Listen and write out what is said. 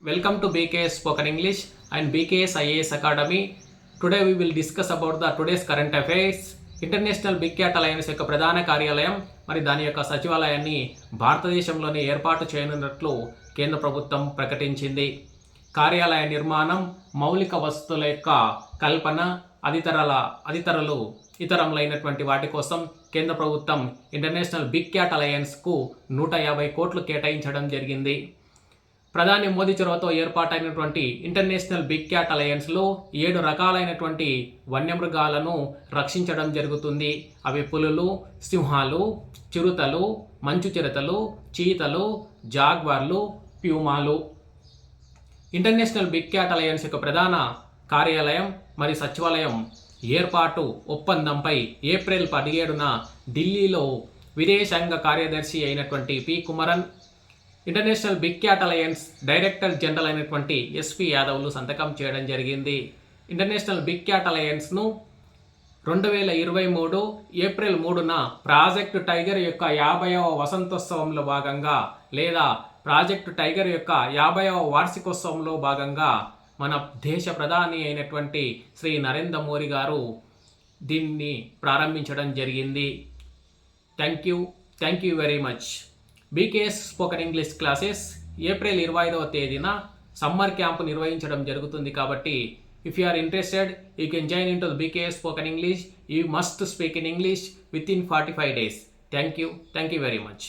Welcome to BKS Spoken English and BKS IAS Academy. Today we will discuss about the today's current affairs. International big cat alliance యొక్క ప్రధాన కార్యాలయం మరి దాని యొక్క సచివాలయాన్ని భారతదేశంలోనే ఏర్పాటు చేయనున్నట్లు కేంద్ర ప్రభుత్వం ప్రకటించింది. కార్యాలయ నిర్మాణం, మౌలిక వసతుల యొక్క కల్పన, ఇతరములైనటువంటి వాటి కోసం కేంద్ర ప్రభుత్వం ఇంటర్నేషనల్ బిగ్ క్యాట్ అలయన్స్కు 150 కోట్లు కేటాయించడం జరిగింది. ప్రధాని మోదీ చొరవతో ఏర్పాటైనటువంటి ఇంటర్నేషనల్ బిగ్ క్యాట్ అలయన్స్లో 7 రకాలైనటువంటి వన్యమృగాలను రక్షించడం జరుగుతుంది. అవి పులులు, సింహాలు, చిరుతలు, మంచు చిరుతలు, చీతలు, జాగ్వార్లు, ప్యూమాలు. ఇంటర్నేషనల్ బిగ్ క్యాట్ అలయన్స్ యొక్క ప్రధాన కార్యాలయం మరి సచివాలయం ఏర్పాటు ఒప్పందంపై ఏప్రిల్ 17న ఢిల్లీలో విదేశాంగ కార్యదర్శి అయినటువంటి P Kumaran, international big cat alliance director general అయినటువంటి ఎస్పి యాదవ్లు సంతకం చేయడం జరిగింది. ఇంటర్నేషనల్ బిగ్ క్యాట్ అలయన్స్ను 2023 ఏప్రిల్ 3న ప్రాజెక్టు టైగర్ యొక్క 50వ వసంతోత్సవంలో భాగంగా లేదా ప్రాజెక్టు టైగర్ యొక్క 50వ వార్షికోత్సవంలో భాగంగా మన దేశ ప్రధాని అయినటువంటి శ్రీ నరేంద్ర మోదీ గారు దీన్ని ప్రారంభించడం జరిగింది. Thank you very much. BKS spoken English classes April 25వ తేదీన సమ్మర్ క్యాంప్ నిర్వహించడం జరుగుతుంది. కాబట్టి if you are interested you can join in to BKS spoken English. You must speak in English within 45 days. Thank you very much.